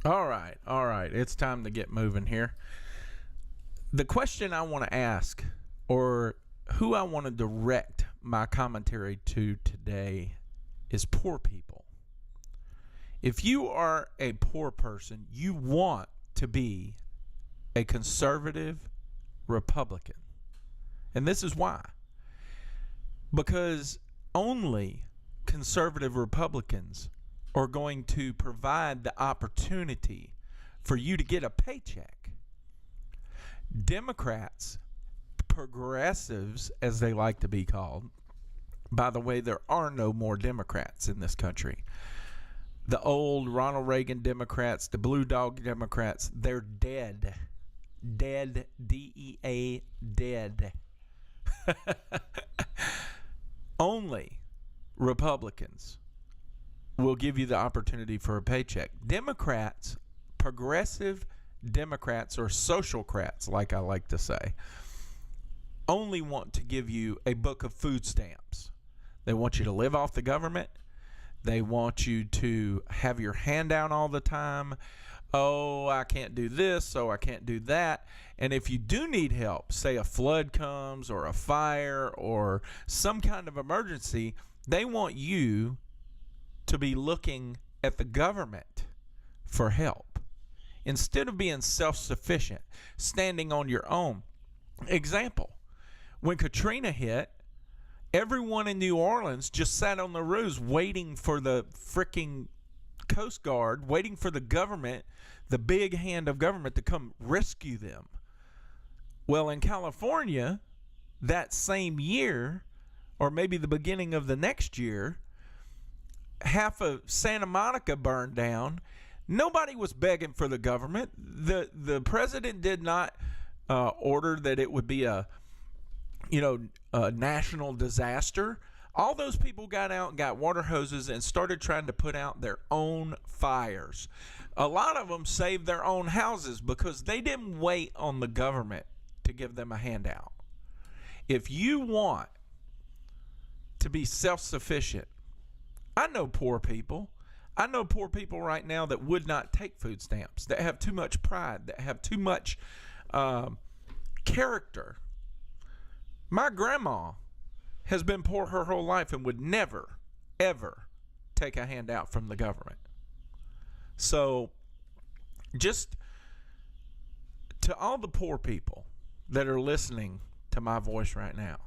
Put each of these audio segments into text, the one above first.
All right, all right. It's time to get moving here. The question I want to ask, or who I want to direct my commentary to today, is poor people. If you are a poor person, you want to be a conservative Republican. And this is why. Because only conservative Republicans are going to provide the opportunity for you to get a paycheck. Democrats, progressives, as they like to be called, by the way, there are no more Democrats in this country. The old Ronald Reagan Democrats, the Blue Dog Democrats, they're dead. Dead, D-E-A, dead. Only Republicans will give you the opportunity for a paycheck. Democrats, progressive Democrats, or socialcrats, like I like to say, only want to give you a book of food stamps. They want you to live off the government. They want you to have your hand down all the time. Oh, I can't do this, so I can't do that. And if you do need help, say a flood comes or a fire or some kind of emergency, they want you to be looking at the government for help instead of being self-sufficient, standing on your own. Example, when Katrina hit, everyone in New Orleans just sat on the roofs waiting for the freaking Coast Guard, waiting for the government, the big hand of government, to come rescue them. Well, in California, that same year, or maybe the beginning of the next year, half of Santa Monica burned down. Nobody was begging for the government. The president did not order that it would be a national disaster. All those people got out and got water hoses and started trying to put out their own fires. A lot of them saved their own houses because they didn't wait on the government to give them a handout. If you want to be self-sufficient, I know poor people. I know poor people right now that would not take food stamps, that have too much pride, that have too much character. My grandma has been poor her whole life and would never, ever take a handout from the government. So, just to all the poor people that are listening to my voice right now,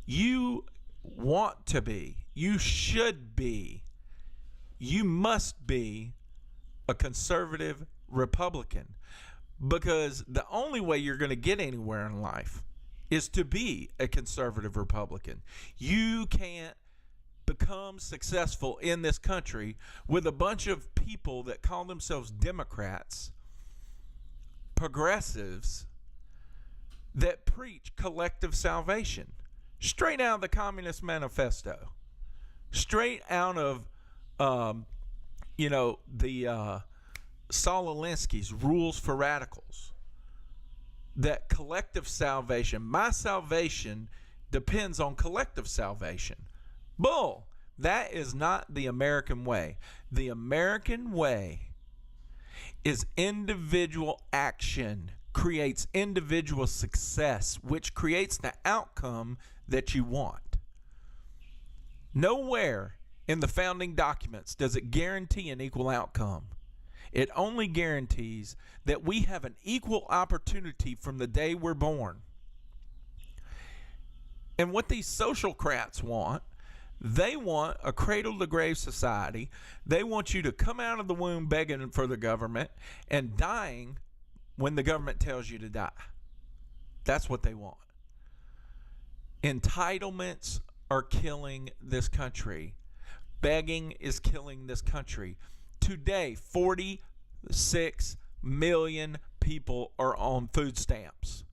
you want to be, you should be, you must be a conservative Republican, because the only way you're going to get anywhere in life is to be a conservative Republican. You can't become successful in this country with a bunch of people that call themselves Democrats, progressives, that preach collective salvation. Straight out of the Communist Manifesto. Straight out of, the Saul Alinsky's Rules for Radicals. That collective salvation, my salvation depends on collective salvation. Bull. That is not the American way. The American way is individual action creates individual success, which creates the outcome that you want. Nowhere in the founding documents does it guarantee an equal outcome. It only guarantees that we have an equal opportunity from the day we're born. And what these socialcrats want, they want a cradle-to-grave society. They want you to come out of the womb begging for the government and dying when the government tells you to die. That's what they want. Entitlements are killing this country. Begging is killing this country. Today, 46 million people are on food stamps.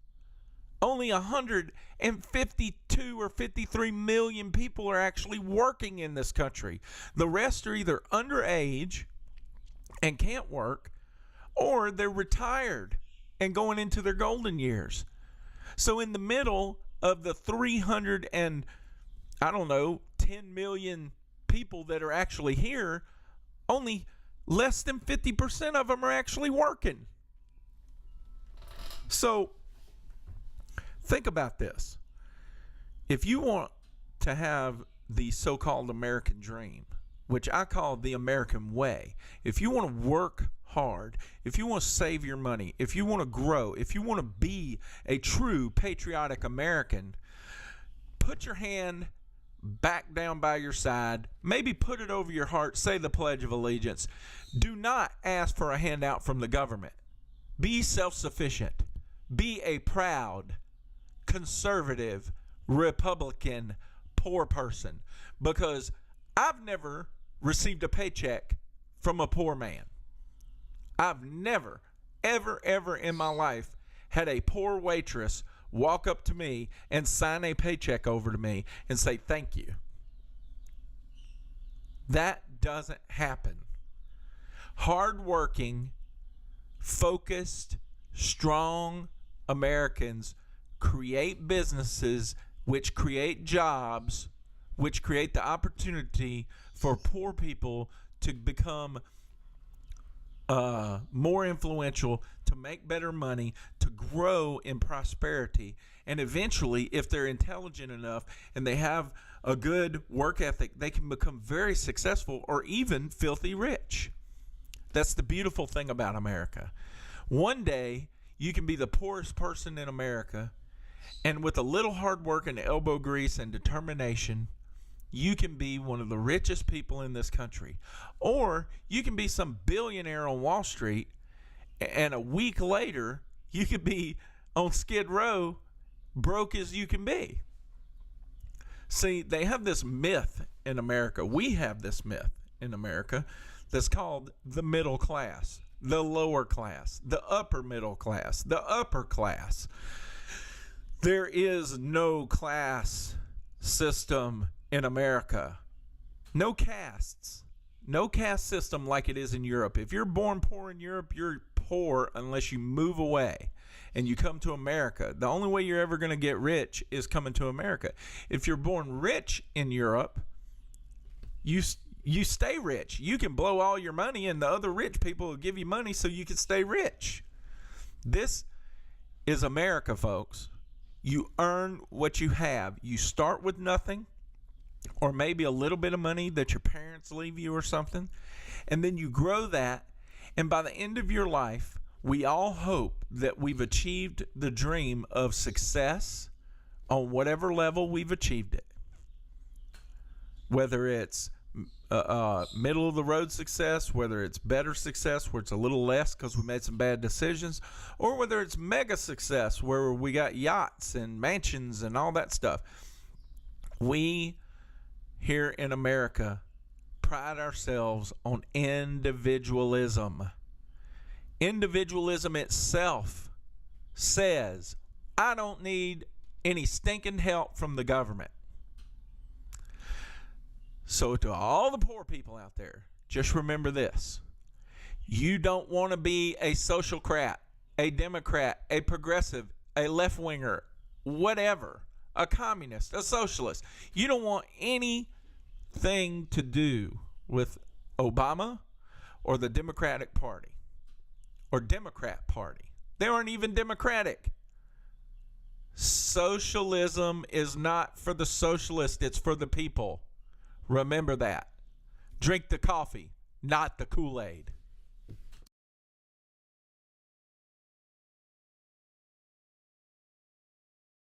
Only 152 or 53 million people are actually working in this country. The rest are either underage and can't work, or they're retired and going into their golden years. So in the middle of the 10 million people that are actually here, only less than 50% of them are actually working. So think about this. If you want to have the so-called American dream, which I call the American way, if you want to work hard, if you want to save your money, if you want to grow, if you want to be a true patriotic American, put your hand back down by your side, maybe put it over your heart, say the Pledge of Allegiance. Do not ask for a handout from the government. Be self-sufficient. Be a proud, conservative, Republican, poor person. Because I've never received a paycheck from a poor man. I've never, ever in my life had a poor waitress walk up to me and sign a paycheck over to me and say thank you. That doesn't happen. Hardworking, focused, strong Americans create businesses which create jobs, which create the opportunity for poor people to become more influential, to make better money, to grow in prosperity, and eventually, if they're intelligent enough and they have a good work ethic, they can become very successful or even filthy rich. That's the beautiful thing about America. One day, you can be the poorest person in America, and with a little hard work and elbow grease and determination, you can be one of the richest people in this country. Or you can be some billionaire on Wall Street, and a week later, you could be on Skid Row, broke as you can be. See, they have this myth in America. We have this myth in America that's called the middle class, the lower class, the upper middle class, the upper class. There is no class system in America. No castes. No caste system like it is in Europe. If you're born poor in Europe, you're poor unless you move away and you come to America. The only way you're ever going to get rich is coming to America. If you're born rich in Europe, you stay rich. You can blow all your money and the other rich people will give you money so you can stay rich. This is America, folks. You earn what you have. You start with nothing, or maybe a little bit of money that your parents leave you or something, and then you grow that, and by the end of your life, we all hope that we've achieved the dream of success on whatever level we've achieved it. Whether it's middle of the road success, whether it's better success where it's a little less because we made some bad decisions, or whether it's mega success where we got yachts and mansions and all that stuff. We here in America pride ourselves on individualism. Individualism itself says, I don't need any stinking help from the government. So to all the poor people out there, just remember this. You don't want to be a socialcrat, a Democrat, a progressive, a left-winger, whatever, a communist, a socialist. You don't want anything to do with Obama or the Democratic Party or Democrat Party. They aren't even democratic. Socialism is not for the socialists, it's for the people. Remember that. Drink the coffee, not the Kool-Aid.